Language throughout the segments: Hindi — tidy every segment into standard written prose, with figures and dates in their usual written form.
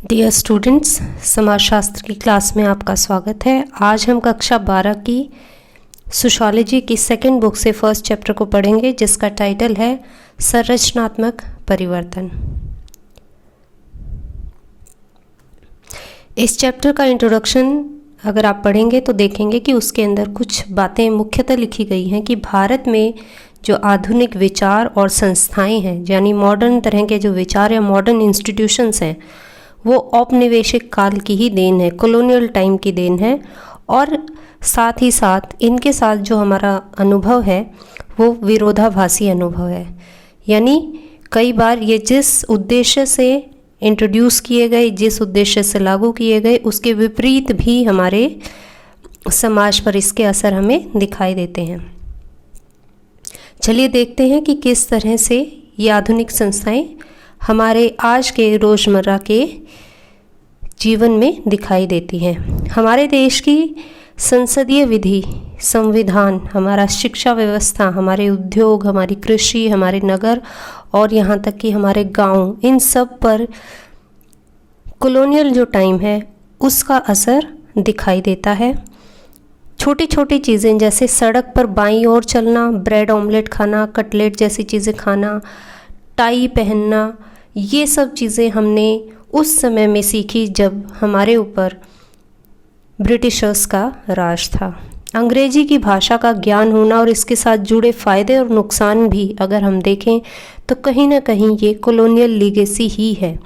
डियर स्टूडेंट्स, समाजशास्त्र की क्लास में आपका स्वागत है। आज हम कक्षा 12 की सोशियोलॉजी की सेकंड बुक से फर्स्ट चैप्टर को पढ़ेंगे, जिसका टाइटल है संरचनात्मक परिवर्तन। इस चैप्टर का इंट्रोडक्शन अगर आप पढ़ेंगे तो देखेंगे कि उसके अंदर कुछ बातें मुख्यतः लिखी गई हैं कि भारत में जो आधुनिक विचार और संस्थाएं हैं, यानी मॉडर्न तरह के जो विचार या मॉडर्न इंस्टीट्यूशंस हैं, वो औपनिवेशिक काल की ही देन है, कॉलोनियल टाइम की देन है। और साथ ही साथ इनके साथ जो हमारा अनुभव है वो विरोधाभासी अनुभव है। यानी कई बार ये जिस उद्देश्य से इंट्रोड्यूस किए गए, जिस उद्देश्य से लागू किए गए, उसके विपरीत भी हमारे समाज पर इसके असर हमें दिखाई देते हैं। चलिए देखते हैं कि किस तरह से ये आधुनिक संस्थाएं हमारे आज के रोज़मर्रा के जीवन में दिखाई देती हैं। हमारे देश की संसदीय विधि, संविधान, हमारा शिक्षा व्यवस्था, हमारे उद्योग, हमारी कृषि, हमारे नगर और यहाँ तक कि हमारे गांव, इन सब पर कॉलोनियल जो टाइम है उसका असर दिखाई देता है। छोटी छोटी चीज़ें जैसे सड़क पर बाईं ओर चलना, ब्रेड ऑमलेट खाना, कटलेट जैसी चीज़ें खाना, टाई पहनना, ये सब चीज़ें हमने उस समय में सीखी जब हमारे ऊपर ब्रिटिशर्स का राज था। अंग्रेजी की भाषा का ज्ञान होना और इसके साथ जुड़े फ़ायदे और नुकसान भी अगर हम देखें तो कहीं ना कहीं ये कॉलोनियल लीगेसी ही है।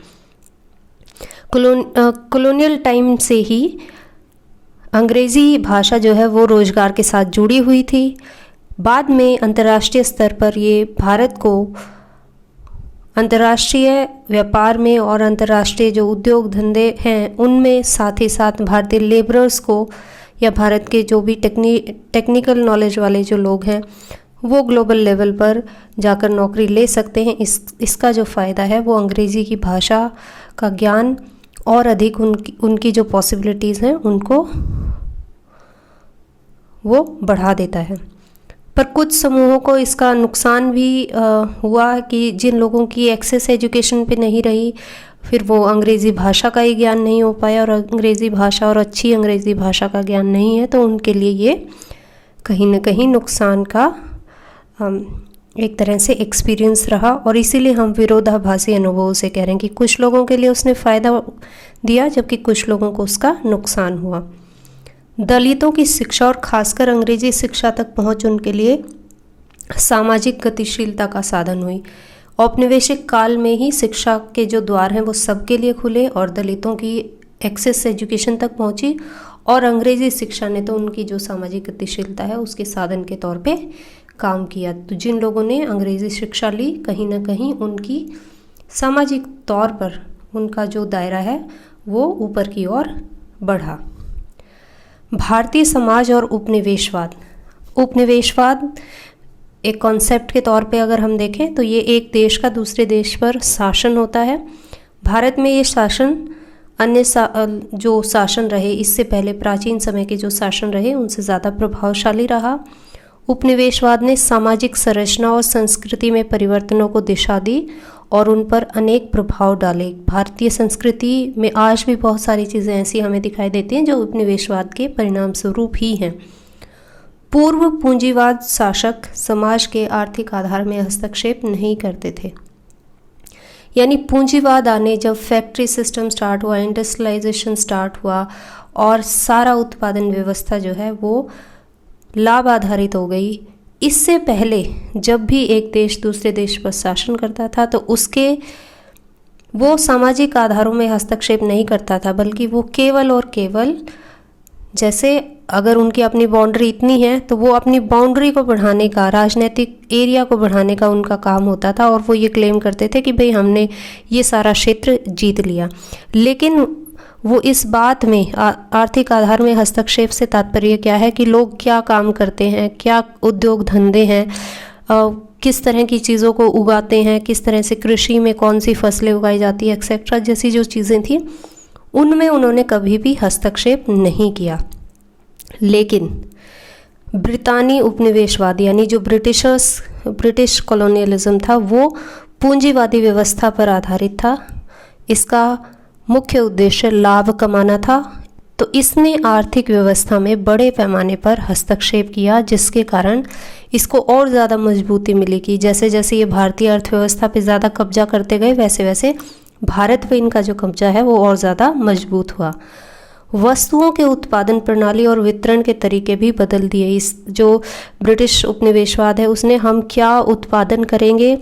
कॉलोनियल टाइम से ही अंग्रेज़ी भाषा जो है वो रोज़गार के साथ जुड़ी हुई थी। बाद में अंतर्राष्ट्रीय स्तर पर ये भारत को अंतर्राष्ट्रीय व्यापार में और अंतर्राष्ट्रीय जो उद्योग धंधे हैं उनमें, साथ ही साथ भारतीय लेबरर्स को या भारत के जो भी टेक्निकल नॉलेज वाले जो लोग हैं वो ग्लोबल लेवल पर जाकर नौकरी ले सकते हैं। इसका जो फ़ायदा है वो अंग्रेज़ी की भाषा का ज्ञान और अधिक उनकी जो पॉसिबिलिटीज़ हैं उनको वो बढ़ा देता है। पर कुछ समूहों को इसका नुकसान भी हुआ कि जिन लोगों की एक्सेस एजुकेशन पे नहीं रही, फिर वो अंग्रेज़ी भाषा का ही ज्ञान नहीं हो पाया, और अंग्रेज़ी भाषा और अच्छी अंग्रेज़ी भाषा का ज्ञान नहीं है, तो उनके लिए ये कहीं ना कहीं नुकसान का एक तरह से एक्सपीरियंस रहा। और इसीलिए हम विरोधाभासी अनुभव से कह रहे हैं कि कुछ लोगों के लिए उसने फ़ायदा दिया जबकि कुछ लोगों को उसका नुकसान हुआ। दलितों की शिक्षा और खासकर अंग्रेजी शिक्षा तक पहुंच उनके लिए सामाजिक गतिशीलता का साधन हुई। औपनिवेशिक काल में ही शिक्षा के जो द्वार हैं वो सबके लिए खुले और दलितों की एक्सेस एजुकेशन तक पहुंची, और अंग्रेजी शिक्षा ने तो उनकी जो सामाजिक गतिशीलता है उसके साधन के तौर पे काम किया। तो जिन लोगों ने अंग्रेजी शिक्षा ली, कहीं ना कहीं उनकी सामाजिक तौर पर उनका जो दायरा है वो ऊपर की ओर बढ़ा। भारतीय समाज और उपनिवेशवाद एक कॉन्सेप्ट के तौर पे अगर हम देखें तो ये एक देश का दूसरे देश पर शासन होता है। भारत में ये शासन अन्य जो शासन रहे, इससे पहले प्राचीन समय के जो शासन रहे उनसे ज़्यादा प्रभावशाली रहा। उपनिवेशवाद ने सामाजिक संरचना और संस्कृति में परिवर्तनों को दिशा दी और उन पर अनेक प्रभाव डाले। भारतीय संस्कृति में आज भी बहुत सारी चीज़ें ऐसी हमें दिखाई देती हैं जो उपनिवेशवाद के परिणाम स्वरूप ही हैं। पूर्व पूंजीवाद शासक समाज के आर्थिक आधार में हस्तक्षेप नहीं करते थे। यानी पूंजीवाद आने, जब फैक्ट्री सिस्टम स्टार्ट हुआ, इंडस्ट्रियलाइजेशन स्टार्ट हुआ और सारा उत्पादन व्यवस्था जो है वो लाभ आधारित हो गई, इससे पहले जब भी एक देश दूसरे देश पर शासन करता था तो उसके वो सामाजिक आधारों में हस्तक्षेप नहीं करता था, बल्कि वो केवल और केवल, जैसे अगर उनकी अपनी बाउंड्री इतनी है तो वो अपनी बाउंड्री को बढ़ाने का, राजनीतिक एरिया को बढ़ाने का उनका काम होता था, और वो ये क्लेम करते थे कि भाई हमने ये सारा क्षेत्र जीत लिया। लेकिन वो इस बात में आर्थिक आधार में हस्तक्षेप से तात्पर्य क्या है कि लोग क्या काम करते हैं, क्या उद्योग धंधे हैं, किस तरह की चीज़ों को उगाते हैं, किस तरह से कृषि में कौन सी फसलें उगाई जाती है, एक्सेट्रा जैसी जो चीज़ें थी उनमें उन्होंने कभी भी हस्तक्षेप नहीं किया। लेकिन ब्रितानी उपनिवेशवाद यानी जो ब्रिटिश कॉलोनियलिज्म था वो पूंजीवादी व्यवस्था पर आधारित था। इसका मुख्य उद्देश्य लाभ कमाना था। तो इसने आर्थिक व्यवस्था में बड़े पैमाने पर हस्तक्षेप किया, जिसके कारण इसको और ज़्यादा मजबूती मिली कि जैसे जैसे ये भारतीय अर्थव्यवस्था पे ज़्यादा कब्जा करते गए, वैसे वैसे भारत पे इनका जो कब्जा है वो और ज़्यादा मजबूत हुआ। वस्तुओं के उत्पादन प्रणाली और वितरण के तरीके भी बदल दिए। इस जो ब्रिटिश उपनिवेशवाद है उसने हम क्या उत्पादन करेंगे,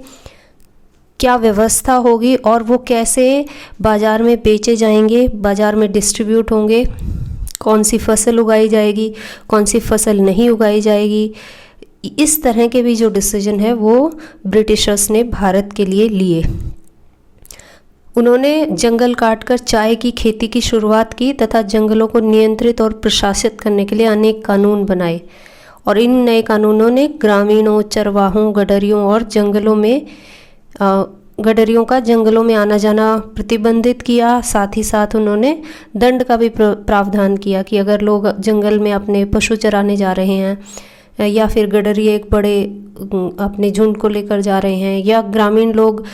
क्या व्यवस्था होगी और वो कैसे बाज़ार में बेचे जाएंगे, बाज़ार में डिस्ट्रीब्यूट होंगे, कौन सी फसल उगाई जाएगी, कौन सी फसल नहीं उगाई जाएगी, इस तरह के भी जो डिसीजन है वो ब्रिटिशर्स ने भारत के लिए लिए। उन्होंने जंगल काटकर चाय की खेती की शुरुआत की तथा जंगलों को नियंत्रित और प्रशासित करने के लिए अनेक कानून बनाए, और इन नए कानूनों ने ग्रामीणों, चरवाहों, गडरियों का जंगलों में आना जाना प्रतिबंधित किया। साथ ही साथ उन्होंने दंड का भी प्रावधान किया कि अगर लोग जंगल में अपने पशु चराने जा रहे हैं या फिर गडरी एक बड़े अपने झुंड को लेकर जा रहे हैं, या ग्रामीण लोग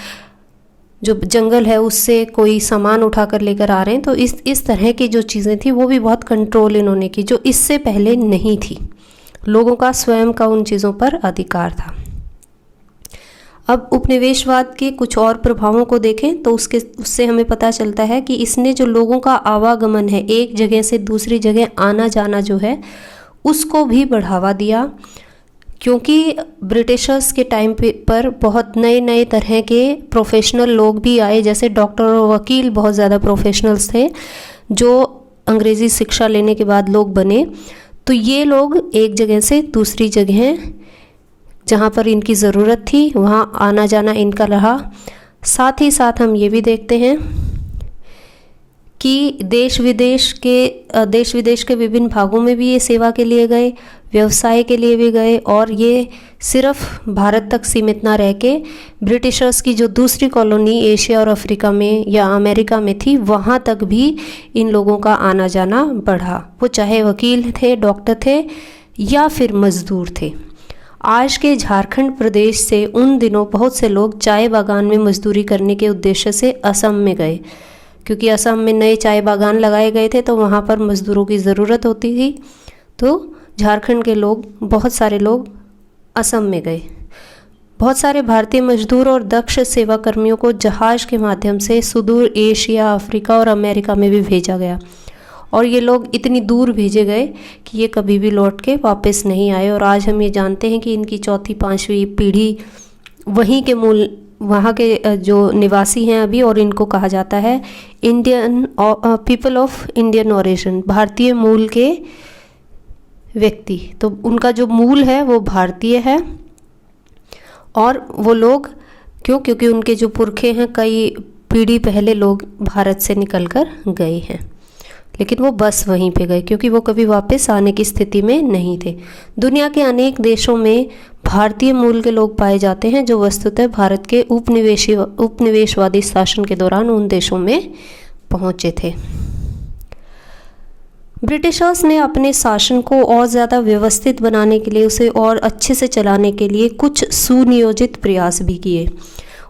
जो जंगल है उससे कोई सामान उठा कर लेकर आ रहे हैं, तो इस तरह की जो चीज़ें थी वो भी बहुत कंट्रोल इन्होंने की, जो इससे पहले नहीं थी। लोगों का स्वयं का उन चीज़ों पर अधिकार था। अब उपनिवेशवाद के कुछ और प्रभावों को देखें तो उससे हमें पता चलता है कि इसने जो लोगों का आवागमन है, एक जगह से दूसरी जगह आना जाना जो है, उसको भी बढ़ावा दिया। क्योंकि ब्रिटिशर्स के टाइम पर बहुत नए नए तरह के प्रोफेशनल लोग भी आए, जैसे डॉक्टर और वकील बहुत ज़्यादा प्रोफेशनल्स थे जो अंग्रेज़ी शिक्षा लेने के बाद लोग बने। तो ये लोग एक जगह से दूसरी जगह जहाँ पर इनकी ज़रूरत थी वहाँ आना जाना इनका रहा। साथ ही साथ हम ये भी देखते हैं कि देश विदेश के विभिन्न भागों में भी ये सेवा के लिए गए, व्यवसाय के लिए भी गए, और ये सिर्फ भारत तक सीमित ना रह के ब्रिटिशर्स की जो दूसरी कॉलोनी एशिया और अफ्रीका में या अमेरिका में थी वहाँ तक भी इन लोगों का आना जाना बढ़ा। वो चाहे वकील थे, डॉक्टर थे या फिर मजदूर थे। आज के झारखंड प्रदेश से उन दिनों बहुत से लोग चाय बागान में मजदूरी करने के उद्देश्य से असम में गए, क्योंकि असम में नए चाय बागान लगाए गए थे तो वहाँ पर मजदूरों की ज़रूरत होती थी। तो झारखंड के लोग, बहुत सारे लोग असम में गए। बहुत सारे भारतीय मजदूर और दक्ष सेवा कर्मियों को जहाज के माध्यम से सुदूर एशिया, अफ्रीका और अमेरिका में भी भेजा गया, और ये लोग इतनी दूर भेजे गए कि ये कभी भी लौट के वापस नहीं आए। और आज हम ये जानते हैं कि इनकी चौथी पांचवी पीढ़ी वहाँ के जो निवासी हैं अभी, और इनको कहा जाता है Indian people of Indian origin, भारतीय मूल के व्यक्ति। तो उनका जो मूल है वो भारतीय है, और वो लोग क्योंकि उनके जो पुरखे हैं कई पीढ़ी पहले लोग भारत से निकल कर गए हैं, लेकिन वो बस वहीं पे गए क्योंकि वो कभी वापस आने की स्थिति में नहीं थे। दुनिया के अनेक देशों में भारतीय मूल के लोग पाए जाते हैं जो वस्तुतः भारत के उपनिवेशवादी शासन के दौरान उन देशों में पहुंचे थे। ब्रिटिशर्स ने अपने शासन को और ज़्यादा व्यवस्थित बनाने के लिए, उसे और अच्छे से चलाने के लिए कुछ सुनियोजित प्रयास भी किए।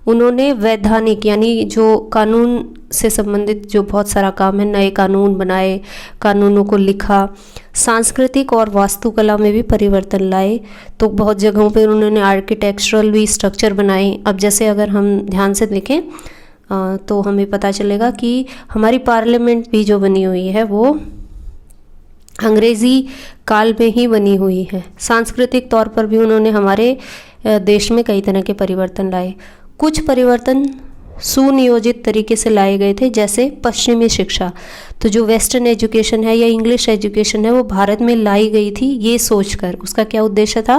उन्होंने वैधानिक यानी जो कानून से संबंधित जो बहुत सारा काम है, नए कानून बनाए, कानूनों को लिखा। सांस्कृतिक और वास्तुकला में भी परिवर्तन लाए। तो बहुत जगहों पर उन्होंने आर्किटेक्चरल भी स्ट्रक्चर बनाए। अब जैसे अगर हम ध्यान से देखें तो हमें पता चलेगा कि हमारी पार्लियामेंट भी जो बनी हुई है वो अंग्रेज़ी काल में ही बनी हुई है। सांस्कृतिक तौर पर भी उन्होंने हमारे देश में कई तरह के परिवर्तन लाए। कुछ परिवर्तन सुनियोजित तरीके से लाए गए थे, जैसे पश्चिमी शिक्षा। तो जो वेस्टर्न एजुकेशन है या इंग्लिश एजुकेशन है वो भारत में लाई गई थी ये सोचकर। उसका क्या उद्देश्य था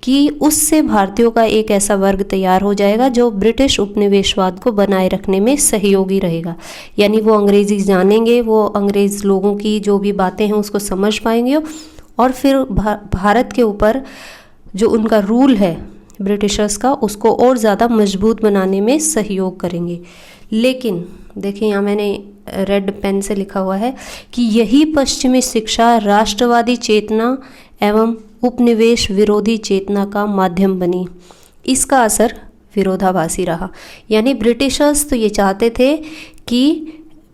कि उससे भारतीयों का एक ऐसा वर्ग तैयार हो जाएगा जो ब्रिटिश उपनिवेशवाद को बनाए रखने में सहयोगी रहेगा। यानी वो अंग्रेज़ी जानेंगे, वो अंग्रेज़ लोगों की जो भी बातें हैं उसको समझ पाएंगे, और फिर भारत के ऊपर जो उनका रूल है ब्रिटिशर्स का उसको और ज़्यादा मजबूत बनाने में सहयोग करेंगे। लेकिन देखिए यहाँ मैंने रेड पेन से लिखा हुआ है कि यही पश्चिमी शिक्षा राष्ट्रवादी चेतना एवं उपनिवेश विरोधी चेतना का माध्यम बनी। इसका असर विरोधाभासी रहा। यानी ब्रिटिशर्स तो ये चाहते थे कि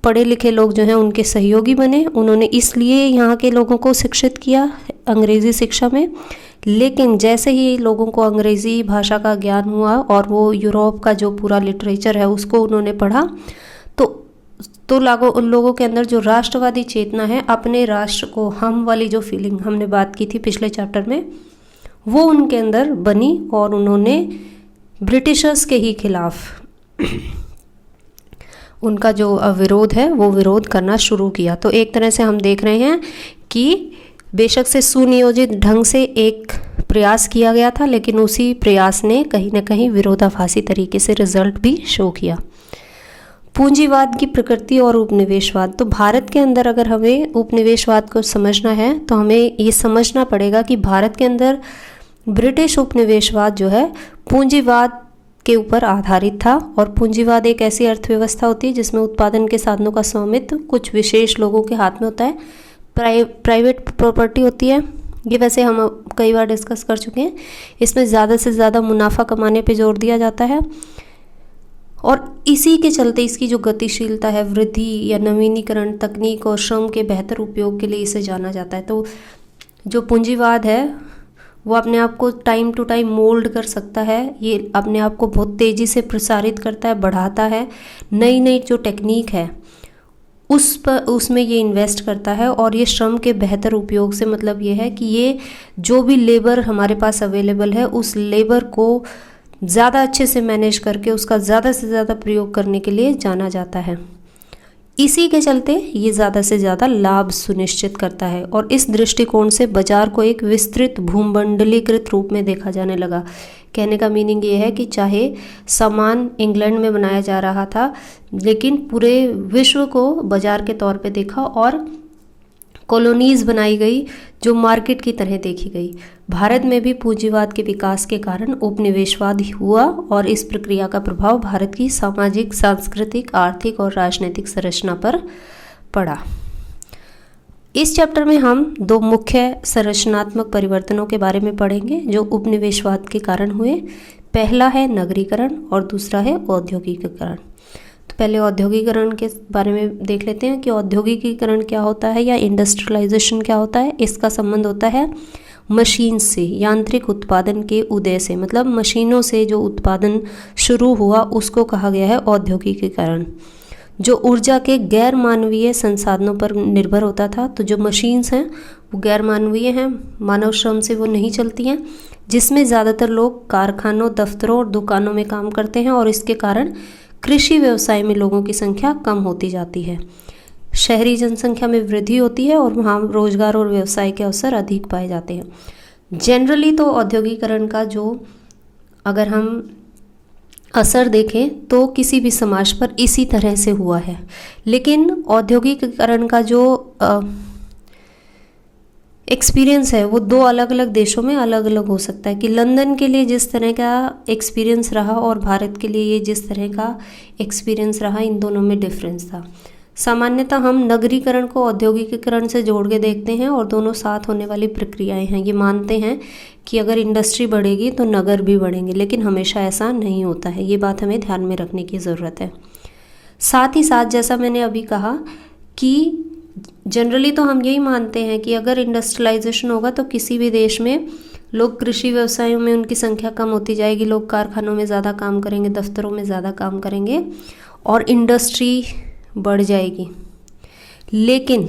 पढ़े लिखे लोग जो हैं उनके सहयोगी बने। उन्होंने इसलिए यहाँ के लोगों को शिक्षित किया अंग्रेज़ी शिक्षा में। लेकिन जैसे ही लोगों को अंग्रेज़ी भाषा का ज्ञान हुआ और वो यूरोप का जो पूरा लिटरेचर है उसको उन्होंने पढ़ा, तो उन लोगों के अंदर जो राष्ट्रवादी चेतना है, अपने राष्ट्र को हम वाली जो फीलिंग हमने बात की थी पिछले चैप्टर में, वो उनके अंदर बनी और उन्होंने ब्रिटिशर्स के ही खिलाफ उनका जो विरोध है वो विरोध करना शुरू किया। तो एक तरह से हम देख रहे हैं कि बेशक से सुनियोजित ढंग से एक प्रयास किया गया था, लेकिन उसी प्रयास ने कहीं ना कहीं विरोधाभासी तरीके से रिजल्ट भी शो किया। पूंजीवाद की प्रकृति और उपनिवेशवाद। तो भारत के अंदर अगर हमें उपनिवेशवाद को समझना है तो हमें ये समझना पड़ेगा कि भारत के अंदर ब्रिटिश उपनिवेशवाद जो है पूंजीवाद के ऊपर आधारित था। और पूंजीवाद एक ऐसी अर्थव्यवस्था होती है जिसमें उत्पादन के साधनों का स्वामित्व कुछ विशेष लोगों के हाथ में होता है, प्राइवेट प्रॉपर्टी होती है। ये वैसे हम कई बार डिस्कस कर चुके हैं। इसमें ज़्यादा से ज़्यादा मुनाफा कमाने पे जोर दिया जाता है और इसी के चलते इसकी जो गतिशीलता है, वृद्धि या नवीनीकरण, तकनीक और श्रम के बेहतर उपयोग के लिए इसे जाना जाता है। तो जो पूंजीवाद है वो अपने आप को टाइम टू टाइम मोल्ड कर सकता है, ये अपने आप को बहुत तेज़ी से प्रसारित करता है, बढ़ाता है, नई नई जो टेक्निक है उसमें ये इन्वेस्ट करता है। और ये श्रम के बेहतर उपयोग से मतलब ये है कि ये जो भी लेबर हमारे पास अवेलेबल है उस लेबर को ज़्यादा अच्छे से मैनेज करके उसका ज़्यादा से ज़्यादा प्रयोग करने के लिए जाना जाता है। इसी के चलते ये ज़्यादा से ज़्यादा लाभ सुनिश्चित करता है और इस दृष्टिकोण से बाजार को एक विस्तृत भूमंडलीकृत रूप में देखा जाने लगा। कहने का मीनिंग ये है कि चाहे सामान इंग्लैंड में बनाया जा रहा था, लेकिन पूरे विश्व को बाजार के तौर पे देखा और कॉलोनीज़ बनाई गई जो मार्केट की तरह देखी गई। भारत में भी पूंजीवाद के विकास के कारण उपनिवेशवाद हुआ और इस प्रक्रिया का प्रभाव भारत की सामाजिक, सांस्कृतिक, आर्थिक और राजनीतिक संरचना पर पड़ा। इस चैप्टर में हम दो मुख्य संरचनात्मक परिवर्तनों के बारे में पढ़ेंगे जो उपनिवेशवाद के कारण हुए। पहला है नगरीकरण और दूसरा है औद्योगिकीकरण। तो पहले औद्योगिकीकरण के बारे में देख लेते हैं कि औद्योगिकीकरण क्या होता है या इंडस्ट्रियलाइजेशन क्या होता है। इसका संबंध होता है मशीन से, यांत्रिक उत्पादन के उदय से, मतलब मशीनों से जो उत्पादन शुरू हुआ उसको कहा गया है औद्योगिकीकरण। जो ऊर्जा के गैर मानवीय संसाधनों पर निर्भर होता था, तो जो मशीन्स हैं वो गैर मानवीय हैं, मानव श्रम से वो नहीं चलती हैं, जिसमें ज़्यादातर लोग कारखानों, दफ्तरों और दुकानों में काम करते हैं और इसके कारण कृषि व्यवसाय में लोगों की संख्या कम होती जाती है। शहरी जनसंख्या में वृद्धि होती है और वहाँ रोजगार और व्यवसाय के अवसर अधिक पाए जाते हैं। जनरली तो औद्योगिकीकरण का जो अगर हम असर देखें तो किसी भी समाज पर इसी तरह से हुआ है, लेकिन औद्योगिकीकरण का जो एक्सपीरियंस है वो दो अलग अलग देशों में अलग अलग हो सकता है। कि लंदन के लिए जिस तरह का एक्सपीरियंस रहा और भारत के लिए ये जिस तरह का एक्सपीरियंस रहा, इन दोनों में डिफरेंस था। सामान्यतः हम नगरीकरण को औद्योगिकीकरण से जोड़ के देखते हैं और दोनों साथ होने वाली प्रक्रियाएं हैं। ये मानते हैं कि अगर इंडस्ट्री बढ़ेगी तो नगर भी बढ़ेंगे, लेकिन हमेशा ऐसा नहीं होता है। ये बात हमें ध्यान में रखने की ज़रूरत है। साथ ही साथ जैसा मैंने अभी कहा कि जनरली तो हम यही मानते हैं कि अगर इंडस्ट्रियलाइजेशन होगा तो किसी भी देश में लोग कृषि व्यवसायों में उनकी संख्या कम होती जाएगी, लोग कारखानों में ज़्यादा काम करेंगे, दफ्तरों में ज़्यादा काम करेंगे और इंडस्ट्री बढ़ जाएगी। लेकिन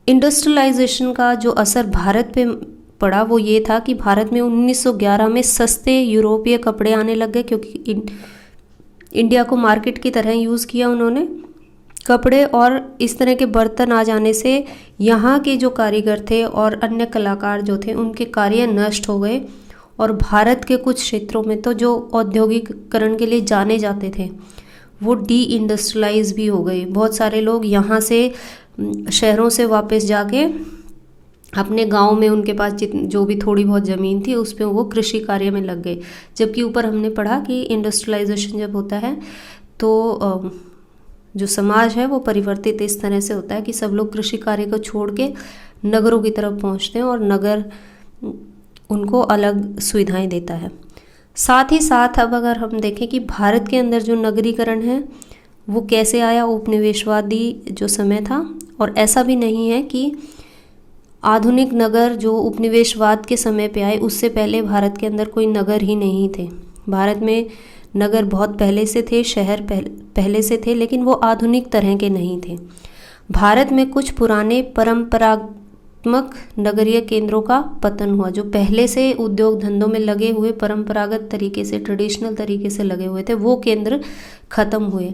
इंडस्ट्रियलाइजेशन का जो असर भारत पे पड़ा वो ये था कि भारत में 1911 में सस्ते यूरोपीय कपड़े आने लग गए, क्योंकि इंडिया को मार्केट की तरह यूज़ किया उन्होंने कपड़े, और इस तरह के बर्तन आ जाने से यहाँ के जो कारीगर थे और अन्य कलाकार जो थे उनके कार्य नष्ट हो गए और भारत के कुछ क्षेत्रों में तो जो औद्योगिकीकरण के लिए जाने जाते थे वो डी इंडस्ट्रियलाइज भी हो गए। बहुत सारे लोग यहाँ से शहरों से वापस जाके अपने गांव में उनके पास जो भी थोड़ी बहुत ज़मीन थी उस पर वो कृषि कार्य में लग गए। जबकि ऊपर हमने पढ़ा कि इंडस्ट्रियलाइजेशन जब होता है तो जो समाज है वो परिवर्तित इस तरह से होता है कि सब लोग कृषि कार्य को छोड़ के नगरों की तरफ पहुंचते हैं और नगर उनको अलग सुविधाएं देता है। साथ ही साथ अब अगर हम देखें कि भारत के अंदर जो नगरीकरण है वो कैसे आया, उपनिवेशवादी जो समय था। और ऐसा भी नहीं है कि आधुनिक नगर जो उपनिवेशवाद के समय पे आए, उससे पहले भारत के अंदर कोई नगर ही नहीं थे। भारत में नगर बहुत पहले से थे, शहर पहले से थे, लेकिन वो आधुनिक तरह के नहीं थे। भारत में कुछ पुराने परंपरात्मक नगरीय केंद्रों का पतन हुआ, जो पहले से उद्योग धंधों में लगे हुए परंपरागत तरीके से, ट्रेडिशनल तरीके से लगे हुए थे, वो केंद्र खत्म हुए।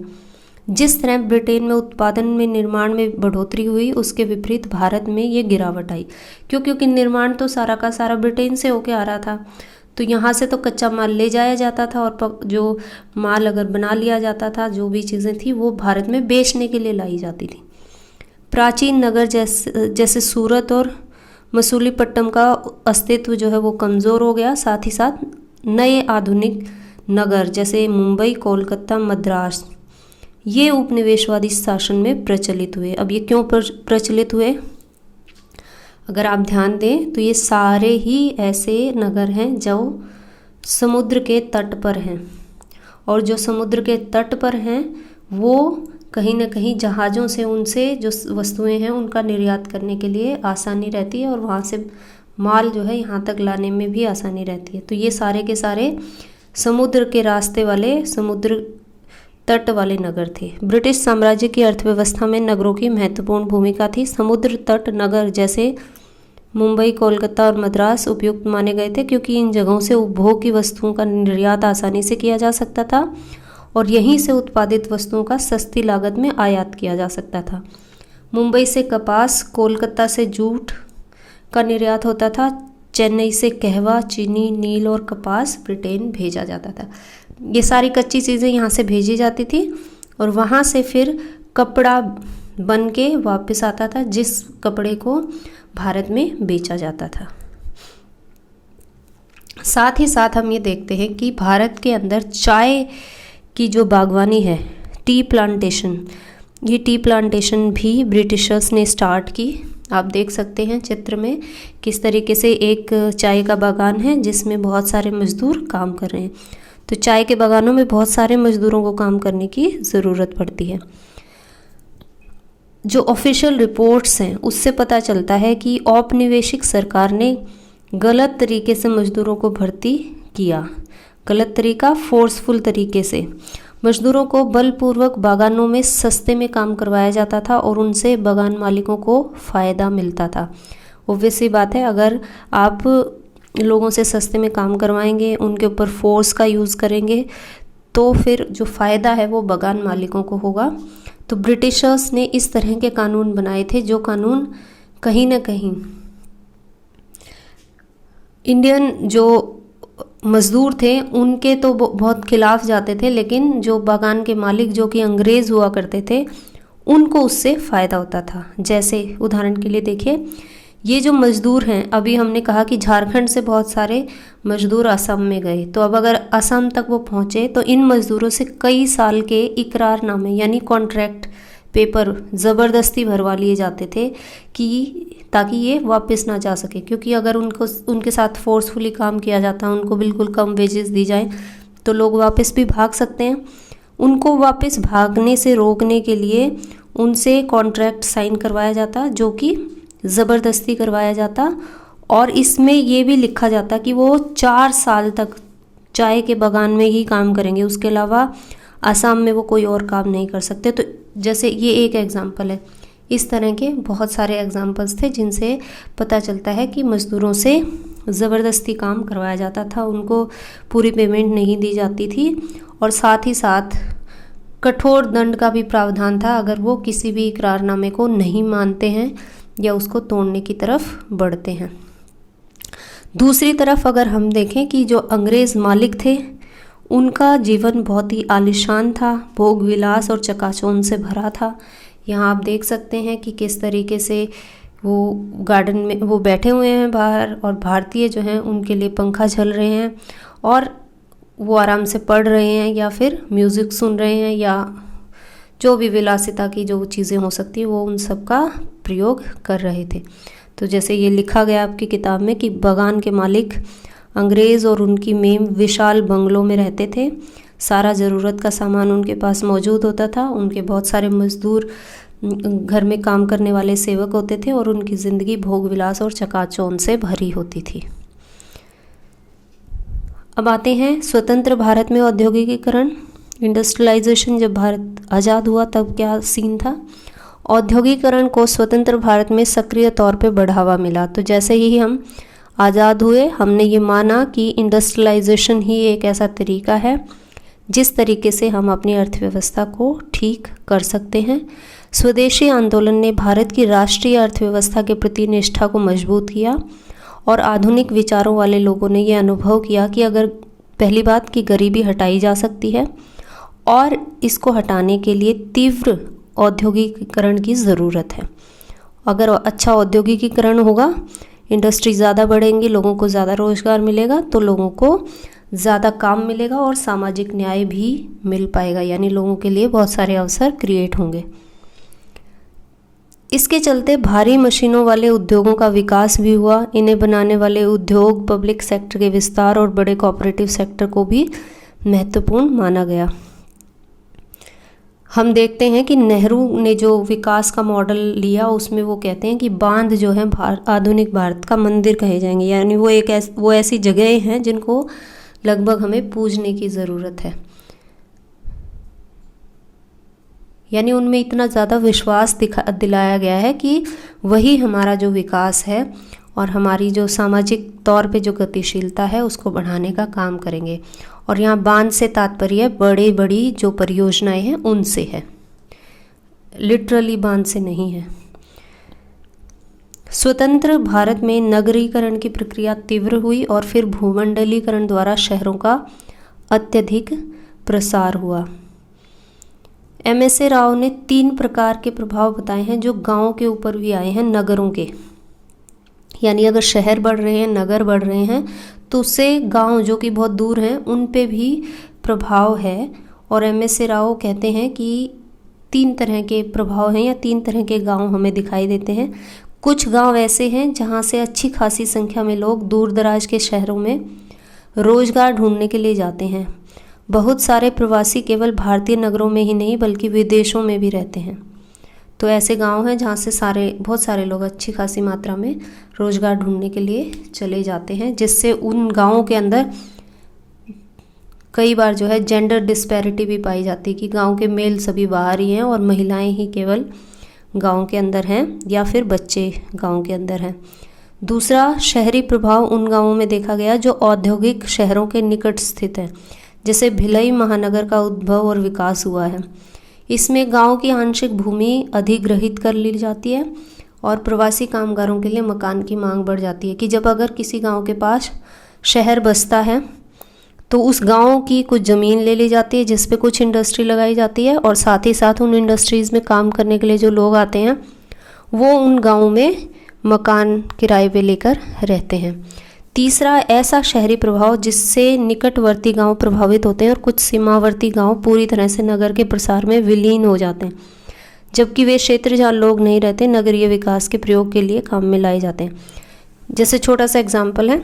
जिस तरह ब्रिटेन में उत्पादन में, निर्माण में बढ़ोतरी हुई, उसके विपरीत भारत में ये गिरावट आई। क्योंकि निर्माण तो सारा का सारा ब्रिटेन से होके आ रहा था, तो यहाँ से तो कच्चा माल ले जाया जाता था, और जो माल अगर बना लिया जाता था, जो भी चीज़ें थी वो भारत में बेचने के लिए लाई जाती थी। प्राचीन नगर जैसे सूरत और मसूलीपट्टनम का अस्तित्व जो है वो कमज़ोर हो गया। साथ ही साथ नए आधुनिक नगर जैसे मुंबई, कोलकाता, मद्रास, ये उपनिवेशवादी शासन में प्रचलित हुए। अब ये क्यों प्रचलित हुए, अगर आप ध्यान दें तो ये सारे ही ऐसे नगर हैं जो समुद्र के तट पर हैं, और जो समुद्र के तट पर हैं वो कहीं ना कहीं जहाज़ों से उनसे जो वस्तुएं हैं उनका निर्यात करने के लिए आसानी रहती है, और वहाँ से माल जो है यहाँ तक लाने में भी आसानी रहती है। तो ये सारे के सारे समुद्र के रास्ते वाले, समुद्र तट वाले नगर थे। ब्रिटिश साम्राज्य की अर्थव्यवस्था में नगरों की महत्वपूर्ण भूमिका थी। समुद्र तट नगर जैसे मुंबई, कोलकाता और मद्रास उपयुक्त माने गए थे, क्योंकि इन जगहों से उपभोग की वस्तुओं का निर्यात आसानी से किया जा सकता था, और यहीं से उत्पादित वस्तुओं का सस्ती लागत में आयात किया जा सकता था। मुंबई से कपास, कोलकाता से जूट का निर्यात होता था। चेन्नई से कहवा, चीनी, नील और कपास ब्रिटेन भेजा जाता था। ये सारी कच्ची चीज़ें यहाँ से भेजी जाती थी, और वहाँ से फिर कपड़ा बन के वापस आता था, जिस कपड़े को भारत में बेचा जाता था। साथ ही साथ हम ये देखते हैं कि भारत के अंदर चाय की जो बागवानी है, टी प्लांटेशन, ये टी प्लांटेशन भी ब्रिटिशर्स ने स्टार्ट की। आप देख सकते हैं चित्र में किस तरीके से एक चाय का बागान है जिसमें बहुत सारे मजदूर काम कर रहे हैं। तो चाय के बागानों में बहुत सारे मजदूरों को काम करने की ज़रूरत पड़ती है। जो ऑफिशियल रिपोर्ट्स हैं उससे पता चलता है कि औपनिवेशिक सरकार ने गलत तरीके से मजदूरों को भर्ती किया। गलत तरीका, फोर्सफुल तरीके से मजदूरों को बलपूर्वक बागानों में सस्ते में काम करवाया जाता था, और उनसे बागान मालिकों को फ़ायदा मिलता था। ऑब्वियस सी बात है, अगर आप लोगों से सस्ते में काम करवाएंगे, उनके ऊपर फोर्स का यूज़ करेंगे, तो फिर जो फ़ायदा है वो बागान मालिकों को होगा। तो ब्रिटिशर्स ने इस तरह के कानून बनाए थे, जो कानून कहीं ना कहीं इंडियन जो मज़दूर थे उनके तो बहुत खिलाफ जाते थे, लेकिन जो बागान के मालिक जो कि अंग्रेज़ हुआ करते थे उनको उससे फ़ायदा होता था। जैसे उदाहरण के लिए देखिए, ये जो मज़दूर हैं, अभी हमने कहा कि झारखंड से बहुत सारे मज़दूर असम में गए, तो अब अगर असम तक वो पहुँचे तो इन मज़दूरों से कई साल के इकरारनामे यानी कॉन्ट्रैक्ट पेपर ज़बरदस्ती भरवा लिए जाते थे कि ताकि ये वापस ना जा सके, क्योंकि अगर उनके साथ फोर्सफुली काम किया जाता है, उनको बिल्कुल कम वेजेस दी जाए, तो लोग वापस भी भाग सकते हैं। उनको वापस भागने से रोकने के लिए उनसे कॉन्ट्रैक्ट साइन करवाया जाता, जो कि ज़बरदस्ती करवाया जाता, और इसमें ये भी लिखा जाता कि वो 4 साल तक चाय के बागान में ही काम करेंगे, उसके अलावा असम में वो कोई और काम नहीं कर सकते। तो जैसे ये एक एग्जाम्पल है, इस तरह के बहुत सारे एग्जाम्पल्स थे जिनसे पता चलता है कि मज़दूरों से ज़बरदस्ती काम करवाया जाता था, उनको पूरी पेमेंट नहीं दी जाती थी, और साथ ही साथ कठोर दंड का भी प्रावधान था अगर वो किसी भी इकरारनामे को नहीं मानते हैं या उसको तोड़ने की तरफ बढ़ते हैं। दूसरी तरफ अगर हम देखें कि जो अंग्रेज़ मालिक थे उनका जीवन बहुत ही आलीशान था, भोग विलास और चकाचौंध से भरा था। यहाँ आप देख सकते हैं कि किस तरीके से वो गार्डन में वो बैठे हुए हैं बाहर, और भारतीय जो हैं उनके लिए पंखा झल रहे हैं, और वो आराम से पढ़ रहे हैं या फिर म्यूज़िक सुन रहे हैं, या जो भी विलासिता की जो चीज़ें हो सकती है वो उन सब का प्रयोग कर रहे थे। तो जैसे ये लिखा गया आपकी किताब में कि बागान के मालिक अंग्रेज़ और उनकी मेम विशाल बंगलों में रहते थे, सारा ज़रूरत का सामान उनके पास मौजूद होता था। उनके बहुत सारे मजदूर, घर में काम करने वाले सेवक होते थे और उनकी ज़िंदगी भोग विलास और चकाचौंध से भरी होती थी। अब आते हैं स्वतंत्र भारत में औद्योगिकीकरण, इंडस्ट्रियलाइजेशन। जब भारत आज़ाद हुआ तब क्या सीन था? औद्योगिकीकरण को स्वतंत्र भारत में सक्रिय तौर पे बढ़ावा मिला। तो जैसे ही हम आज़ाद हुए, हमने ये माना कि इंडस्ट्रियलाइजेशन ही एक ऐसा तरीका है जिस तरीके से हम अपनी अर्थव्यवस्था को ठीक कर सकते हैं। स्वदेशी आंदोलन ने भारत की राष्ट्रीय अर्थव्यवस्था के प्रति निष्ठा को मजबूत किया और आधुनिक विचारों वाले लोगों ने यह अनुभव किया कि अगर पहली बात कि गरीबी हटाई जा सकती है और इसको हटाने के लिए तीव्र औद्योगिकीकरण की ज़रूरत है। अगर अच्छा औद्योगिकीकरण होगा, इंडस्ट्री ज़्यादा बढ़ेंगी, लोगों को ज़्यादा रोज़गार मिलेगा, तो लोगों को ज़्यादा काम मिलेगा और सामाजिक न्याय भी मिल पाएगा, यानी लोगों के लिए बहुत सारे अवसर क्रिएट होंगे। इसके चलते भारी मशीनों वाले उद्योगों का विकास भी हुआ। इन्हें बनाने वाले उद्योग पब्लिक सेक्टर के विस्तार और बड़े कोऑपरेटिव सेक्टर को भी महत्वपूर्ण माना गया। हम देखते हैं कि नेहरू ने जो विकास का मॉडल लिया उसमें वो कहते हैं कि बांध जो है आधुनिक भारत का मंदिर कहे जाएंगे, यानी वो ऐसी जगहें हैं जिनको लगभग हमें पूजने की ज़रूरत है, यानी उनमें इतना ज़्यादा विश्वास दिलाया गया है कि वही हमारा जो विकास है और हमारी जो सामाजिक तौर पे जो गतिशीलता है उसको बढ़ाने का काम करेंगे। और यहाँ बांध से तात्पर्य बड़ी जो परियोजनाएं हैं उनसे है, लिटरली बांध से नहीं है। स्वतंत्र भारत में नगरीकरण की प्रक्रिया तीव्र हुई और फिर भूमंडलीकरण द्वारा शहरों का अत्यधिक प्रसार हुआ। MSA राव ने 3 प्रकार के प्रभाव बताए हैं जो गांवों के ऊपर भी आए हैं, नगरों के। यानी अगर शहर बढ़ रहे हैं, नगर बढ़ रहे हैं, तो उससे गांव जो कि बहुत दूर हैं उन पे भी प्रभाव है। और MSA राव कहते हैं कि 3 तरह के प्रभाव हैं या 3 तरह के गांव हमें दिखाई देते हैं। कुछ गांव ऐसे हैं जहां से अच्छी खासी संख्या में लोग दूर दराज के शहरों में रोजगार ढूंढने के लिए जाते हैं। बहुत सारे प्रवासी केवल भारतीय नगरों में ही नहीं बल्कि विदेशों में भी रहते हैं। तो ऐसे गांव हैं जहाँ से बहुत सारे लोग अच्छी खासी मात्रा में रोजगार ढूंढने के लिए चले जाते हैं, जिससे उन गांवों के अंदर कई बार जो है जेंडर डिस्पैरिटी भी पाई जाती है कि गांव के मेल सभी बाहर ही हैं और महिलाएं ही केवल गांव के अंदर हैं या फिर बच्चे गांव के अंदर हैं। दूसरा शहरी प्रभाव उन गांवों में देखा गया जो औद्योगिक शहरों के निकट स्थित हैं, जैसे भिलाई महानगर का उद्भव और विकास हुआ है। इसमें गांव की आंशिक भूमि अधिग्रहित कर ली जाती है और प्रवासी कामगारों के लिए मकान की मांग बढ़ जाती है कि जब अगर किसी गांव के पास शहर बसता है तो उस गांव की कुछ ज़मीन ले ली जाती है जिस पे कुछ इंडस्ट्री लगाई जाती है और साथ ही साथ उन इंडस्ट्रीज़ में काम करने के लिए जो लोग आते हैं वो उन गाँवों में मकान किराए पे लेकर रहते हैं। तीसरा ऐसा शहरी प्रभाव जिससे निकटवर्ती गांव प्रभावित होते हैं और कुछ सीमावर्ती गांव पूरी तरह से नगर के प्रसार में विलीन हो जाते हैं, जबकि वे क्षेत्र जहाँ लोग नहीं रहते नगरीय विकास के प्रयोग के लिए काम में लाए जाते हैं। जैसे छोटा सा एग्जाम्पल है,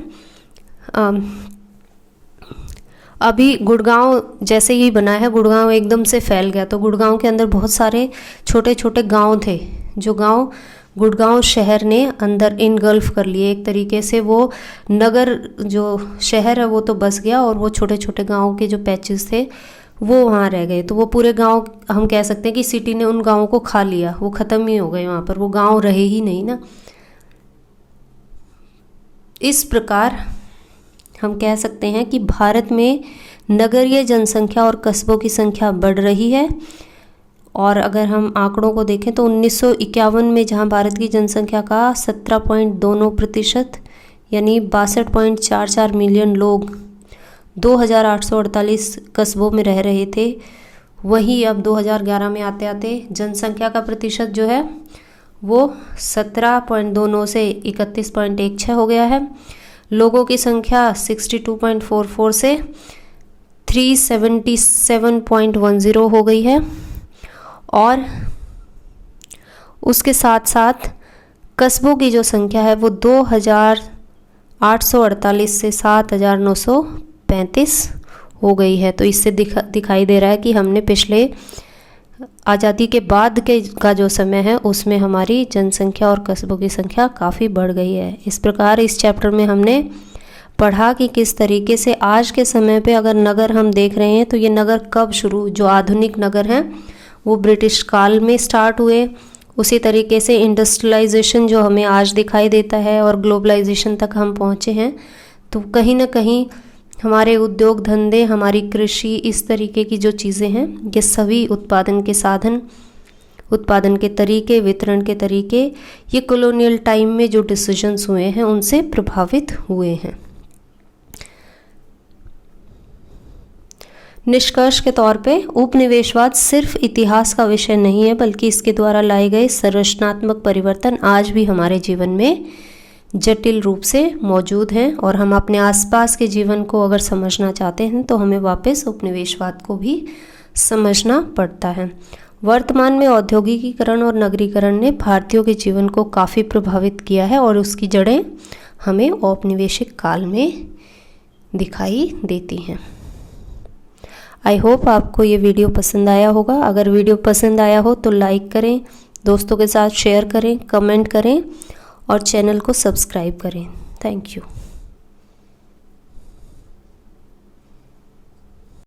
अभी गुड़गांव जैसे ही बना है, गुड़गांव एकदम से फैल गया, तो गुड़गांव के अंदर बहुत सारे छोटे छोटे गाँव थे जो गाँव गुड़गांव शहर ने अंदर इनगल्फ कर लिए। एक तरीके से वो नगर जो शहर है वो तो बस गया और वो छोटे छोटे गाँव के जो पैचेस थे वो वहाँ रह गए। तो वो पूरे गांव हम कह सकते हैं कि सिटी ने उन गाँवों को खा लिया, वो ख़त्म ही हो गए, वहाँ पर वो गांव रहे ही नहीं ना। इस प्रकार हम कह सकते हैं कि भारत में नगरीय जनसंख्या और कस्बों की संख्या बढ़ रही है। और अगर हम आंकड़ों को देखें तो 1951 में जहां भारत की जनसंख्या का 17.29% यानी 62.44 मिलियन लोग 2848 कस्बों में रह रहे थे, वहीं अब 2011 में आते आते जनसंख्या का प्रतिशत जो है वो 17.29 से 31.16 हो गया है। लोगों की संख्या 62.44 से 377.10 हो गई है। और उसके साथ साथ कस्बों की जो संख्या है वो 2848 से 7935 हो गई है। तो इससे दिखाई दे रहा है कि हमने पिछले आज़ादी के बाद का जो समय है उसमें हमारी जनसंख्या और कस्बों की संख्या काफ़ी बढ़ गई है। इस प्रकार इस चैप्टर में हमने पढ़ा कि किस तरीके से आज के समय पे अगर नगर हम देख रहे हैं तो ये नगर कब शुरू, जो आधुनिक नगर हैं वो ब्रिटिश काल में स्टार्ट हुए। उसी तरीके से इंडस्ट्रियलाइजेशन जो हमें आज दिखाई देता है और ग्लोबलाइजेशन तक हम पहुँचे हैं, तो कहीं ना कहीं हमारे उद्योग धंधे, हमारी कृषि, इस तरीके की जो चीज़ें हैं ये सभी उत्पादन के साधन, उत्पादन के तरीके, वितरण के तरीके, ये कॉलोनियल टाइम में जो डिसीजंस हुए हैं उनसे प्रभावित हुए हैं। निष्कर्ष के तौर पे उपनिवेशवाद सिर्फ इतिहास का विषय नहीं है, बल्कि इसके द्वारा लाए गए संरचनात्मक परिवर्तन आज भी हमारे जीवन में जटिल रूप से मौजूद हैं और हम अपने आसपास के जीवन को अगर समझना चाहते हैं तो हमें वापस उपनिवेशवाद को भी समझना पड़ता है। वर्तमान में औद्योगिकीकरण और नगरीकरण ने भारतीयों के जीवन को काफ़ी प्रभावित किया है और उसकी जड़ें हमें औपनिवेशिक काल में दिखाई देती हैं। आई होप आपको ये वीडियो पसंद आया होगा। अगर वीडियो पसंद आया हो तो लाइक करें, दोस्तों के साथ शेयर करें, कमेंट करें और चैनल को सब्सक्राइब करें। Thank you.